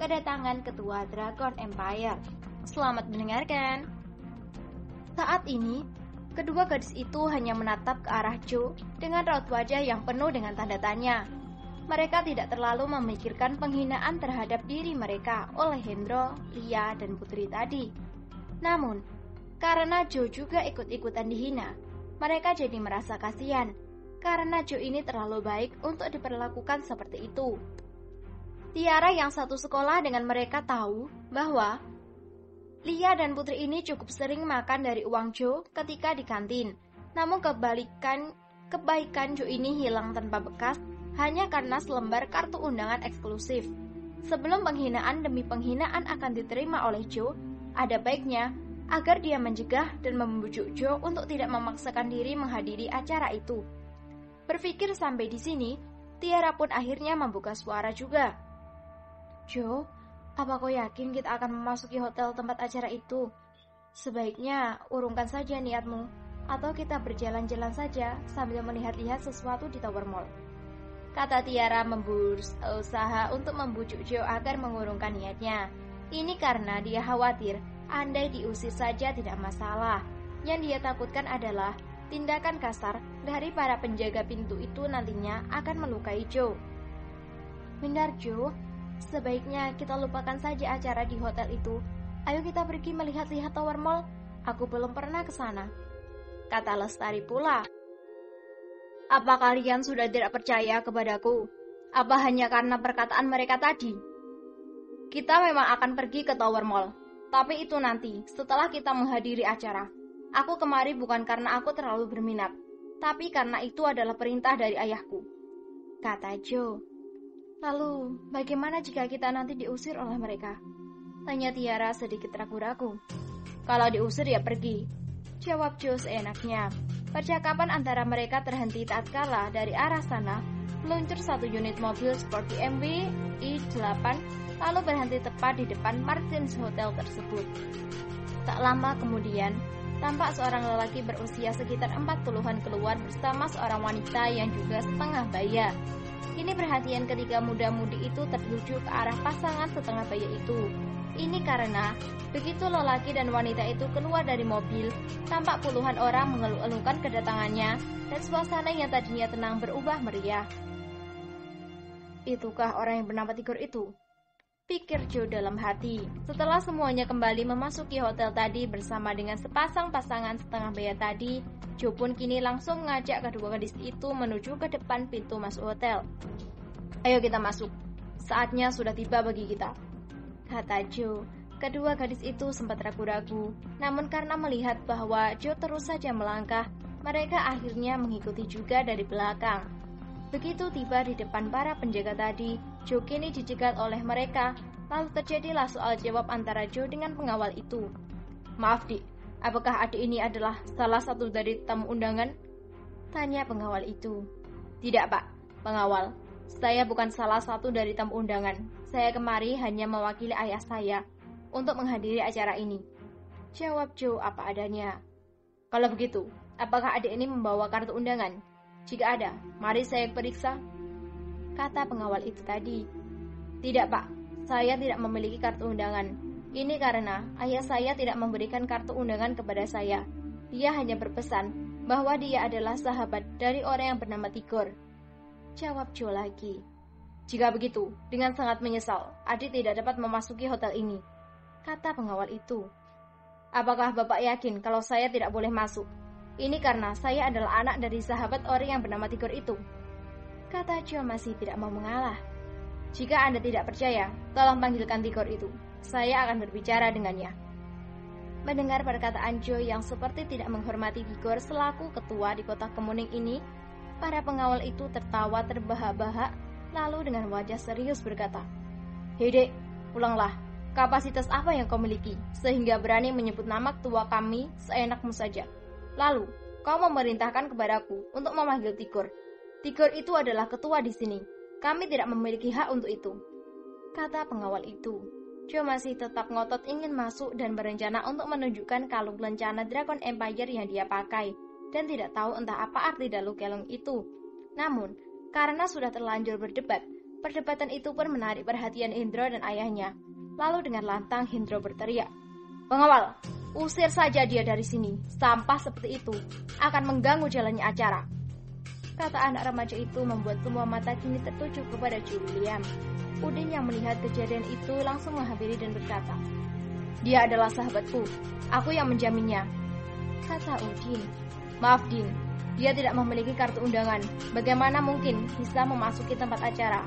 kedatangan ketua Dragon Empire. Selamat mendengarkan. Saat ini, kedua gadis itu hanya menatap ke arah Joe dengan raut wajah yang penuh dengan tanda tanya. Mereka tidak terlalu memikirkan penghinaan terhadap diri mereka oleh Hendro, Lia, dan Putri tadi. Namun, karena Joe juga ikut-ikutan dihina, mereka jadi merasa kasihan karena Joe ini terlalu baik untuk diperlakukan seperti itu. Tiara yang satu sekolah dengan mereka tahu bahwa Lia dan Putri ini cukup sering makan dari uang Joe ketika di kantin. Namun kebaikan Joe ini hilang tanpa bekas hanya karena selembar kartu undangan eksklusif. Sebelum penghinaan demi penghinaan akan diterima oleh Joe, ada baiknya agar dia mencegah dan membujuk Joe untuk tidak memaksakan diri menghadiri acara itu. Berpikir sampai di sini, Tiara pun akhirnya membuka suara juga. Joe, apa kau yakin kita akan memasuki hotel tempat acara itu? Sebaiknya urungkan saja niatmu, atau kita berjalan-jalan saja sambil melihat-lihat sesuatu di Tower Mall. Kata Tiara berusaha untuk membujuk Joe agar mengurungkan niatnya. Ini karena dia khawatir andai diusir saja tidak masalah. Yang dia takutkan adalah tindakan kasar dari para penjaga pintu itu nantinya akan melukai Joe. Benar Joe, sebaiknya kita lupakan saja acara di hotel itu. Ayo kita pergi melihat-lihat Tower Mall. Aku belum pernah ke sana. Kata Lestari pula. Apa kalian sudah tidak percaya kepadaku? Apa hanya karena perkataan mereka tadi? Kita memang akan pergi ke Tower Mall, tapi itu nanti setelah kita menghadiri acara. Aku kemari bukan karena aku terlalu berminat, tapi karena itu adalah perintah dari ayahku, kata Joe. Lalu, bagaimana jika kita nanti diusir oleh mereka? Tanya Tiara sedikit ragu-ragu. Kalau diusir ya pergi, jawab Joe seenaknya. Percakapan antara mereka terhenti tatkala dari arah sana meluncur satu unit mobil sport BMW i8 lalu berhenti tepat di depan Martins Hotel tersebut. Tak lama kemudian, tampak seorang lelaki berusia sekitar 40-an keluar bersama seorang wanita yang juga setengah baya. Ini perhatian ketika muda-mudi itu tertuju ke arah pasangan setengah baya itu. Ini karena begitu lelaki dan wanita itu keluar dari mobil, tampak puluhan orang mengeluh-elukan kedatangannya dan suasana yang tadinya tenang berubah meriah. Itukah orang yang bernama Tigor itu? Pikir Joe dalam hati. Setelah semuanya kembali memasuki hotel tadi bersama dengan sepasang pasangan setengah baya tadi, Joe pun kini langsung mengajak kedua gadis itu menuju ke depan pintu masuk hotel. Ayo kita masuk. Saatnya sudah tiba bagi kita, kata Joe. Kedua gadis itu sempat ragu-ragu, namun karena melihat bahwa Joe terus saja melangkah, mereka akhirnya mengikuti juga dari belakang. Begitu tiba di depan para penjaga tadi, Joe kini dicegat oleh mereka. Lalu terjadilah soal jawab antara Joe dengan pengawal itu. Maaf Dik, apakah adik ini adalah salah satu dari tamu undangan? Tanya pengawal itu. Tidak Pak, pengawal. Saya bukan salah satu dari tamu undangan. Saya kemari hanya mewakili ayah saya untuk menghadiri acara ini, jawab Joe apa adanya. Kalau begitu, apakah adik ini membawa kartu undangan? Jika ada, mari saya periksa, kata pengawal itu tadi. Tidak Pak, saya tidak memiliki kartu undangan. Ini karena ayah saya tidak memberikan kartu undangan kepada saya. Dia hanya berpesan bahwa dia adalah sahabat dari orang yang bernama Tigor, jawab Joe lagi. Jika begitu, dengan sangat menyesal, adik tidak dapat memasuki hotel ini, kata pengawal itu. Apakah Bapak yakin kalau saya tidak boleh masuk? Ini karena saya adalah anak dari sahabat orang yang bernama Tigor itu, kata Joe masih tidak mau mengalah. Jika Anda tidak percaya, tolong panggilkan Tigor itu. Saya akan berbicara dengannya. Mendengar perkataan Joe yang seperti tidak menghormati Tigor selaku ketua di kota Kemuning ini, para pengawal itu tertawa terbahak-bahak, lalu dengan wajah serius berkata, Hei Dek, pulanglah. Kapasitas apa yang kau miliki, sehingga berani menyebut nama ketua kami seenakmu saja? Lalu, kau memerintahkan kepadaku untuk memanggil Tigor. Tigor itu adalah ketua di sini. Kami tidak memiliki hak untuk itu, kata pengawal itu. Joe masih tetap ngotot ingin masuk dan berencana untuk menunjukkan kalung lencana Dragon Empire yang dia pakai, dan tidak tahu entah apa arti dalu kelong itu. Namun, karena sudah terlanjur berdebat, Perdebatan itu pun menarik perhatian Hendro dan ayahnya. Lalu dengan lantang Hendro berteriak, "Pengawal, usir saja dia dari sini. Sampah seperti itu akan mengganggu jalannya acara." Kata anak remaja itu membuat semua mata kini tertuju kepada Joe William. Udin yang melihat kejadian itu langsung menghampiri dan berkata, "Dia adalah sahabatku. Aku yang menjaminnya." Kata Udin, "Maaf Din, dia tidak memiliki kartu undangan. Bagaimana mungkin bisa memasuki tempat acara?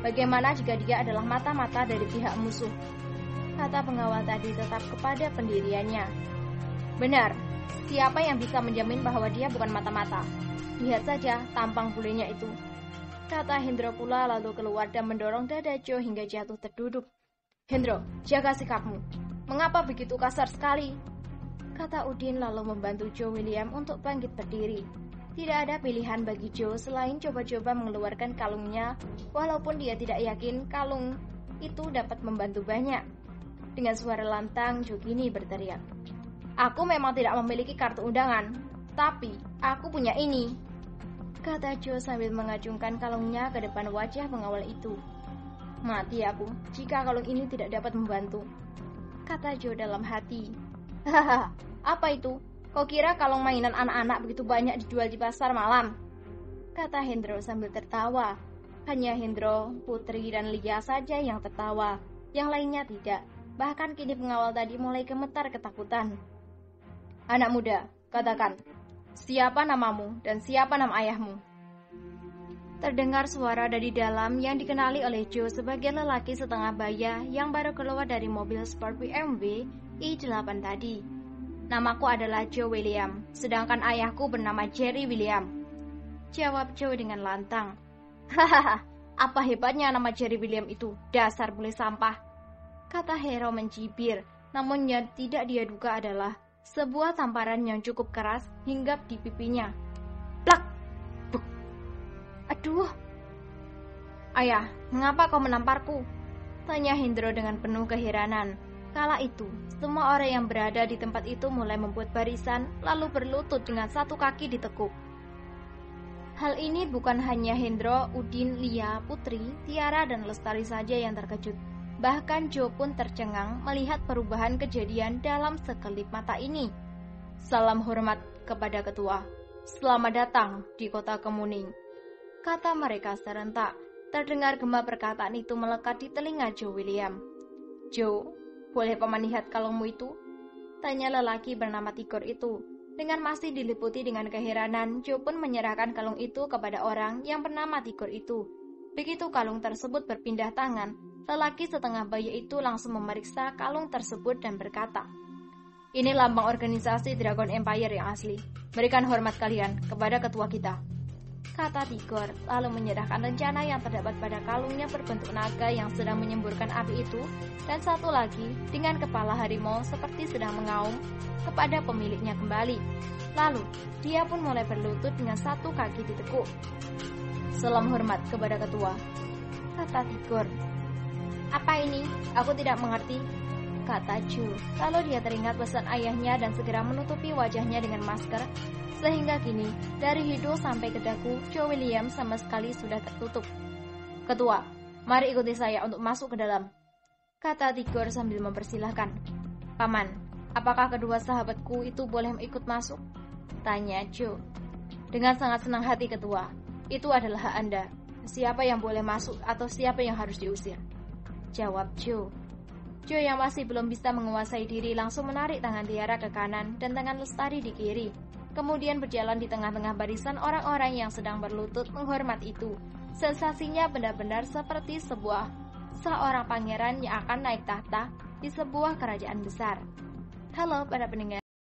Bagaimana jika dia adalah mata-mata dari pihak musuh?" Kata pengawal tadi tetap kepada pendiriannya. "Benar, siapa yang bisa menjamin bahwa dia bukan mata-mata? Lihat saja tampang bulenya itu." Kata Hendro pula lalu keluar dan mendorong dada Joe hingga jatuh terduduk. "Hendro, jaga sikapmu. Mengapa begitu kasar sekali?" Kata Udin lalu membantu Joe William untuk bangkit berdiri. Tidak ada pilihan bagi Joe selain coba-coba mengeluarkan kalungnya, walaupun dia tidak yakin kalung itu dapat membantu banyak. Dengan suara lantang, Joe kini berteriak, "Aku memang tidak memiliki kartu undangan, tapi aku punya ini." Kata Joe sambil mengacungkan kalungnya ke depan wajah pengawal itu. "Mati aku jika kalung ini tidak dapat membantu," kata Joe dalam hati. "Hahaha, apa itu? Kau kira kalung mainan anak-anak begitu banyak dijual di pasar malam?" Kata Hendro sambil tertawa. Hanya Hendro, Putri, dan Lia saja yang tertawa. Yang lainnya tidak. Bahkan kini pengawal tadi mulai gemetar ketakutan. "Anak muda, katakan, siapa namamu dan siapa nama ayahmu?" Terdengar suara dari dalam yang dikenali oleh Joe sebagai lelaki setengah baya yang baru keluar dari mobil sport BMW i8 tadi. "Namaku adalah Joe William, sedangkan ayahku bernama Jerry William," jawab Joe dengan lantang. "Hahaha, apa hebatnya nama Jerry William itu, dasar bule sampah," kata Hero mencibir. Namun yang tidak dia duga adalah sebuah tamparan yang cukup keras hinggap di pipinya. Plak! Buk! "Aduh! Ayah, mengapa kau menamparku?" tanya Hendro dengan penuh keheranan. Kala itu, semua orang yang berada di tempat itu mulai membuat barisan, lalu berlutut dengan satu kaki ditekuk. Hal ini bukan hanya Hendro, Udin, Lia, Putri, Tiara, dan Lestari saja yang terkejut. Bahkan Joe pun tercengang melihat perubahan kejadian dalam sekelip mata ini. "Salam hormat kepada ketua. Selamat datang di kota Kemuning," kata mereka serentak. Terdengar gema perkataan itu melekat di telinga Joe William. "Joe, boleh paman lihat kalungmu itu?" tanya lelaki bernama Tigor itu. Dengan masih diliputi dengan keheranan, Joe pun menyerahkan kalung itu kepada orang yang bernama Tigor itu. Begitu kalung tersebut berpindah tangan, lelaki setengah baya itu langsung memeriksa kalung tersebut dan berkata, "Ini lambang organisasi Dragon Empire yang asli. Berikan hormat kalian kepada ketua kita," kata Tigor, lalu menyerahkan rencana yang terdapat pada kalungnya berbentuk naga yang sedang menyemburkan api itu, dan satu lagi dengan kepala harimau seperti sedang mengaum kepada pemiliknya kembali. Lalu, dia pun mulai berlutut dengan satu kaki ditekuk. "Salam hormat kepada ketua," kata Tigor. "Apa ini? Aku tidak mengerti," kata Joe. Lalu dia teringat pesan ayahnya dan segera menutupi wajahnya dengan masker, sehingga kini dari hidung sampai ke dagu Joe William sama sekali sudah tertutup. "Ketua, mari ikuti saya untuk masuk ke dalam," kata Tigor sambil mempersilahkan. "Paman, apakah kedua sahabatku itu boleh ikut masuk?" tanya Joe. "Dengan sangat senang hati ketua. Itu adalah hak Anda. Siapa yang boleh masuk atau siapa yang harus diusir?" jawab Joe. Joe yang masih belum bisa menguasai diri langsung menarik tangan Tiara ke kanan dan tangan Lestari di kiri. Kemudian berjalan di tengah-tengah barisan orang-orang yang sedang berlutut menghormat itu. Sensasinya benar-benar seperti seorang pangeran yang akan naik tahta di sebuah kerajaan besar. Halo para pendengar.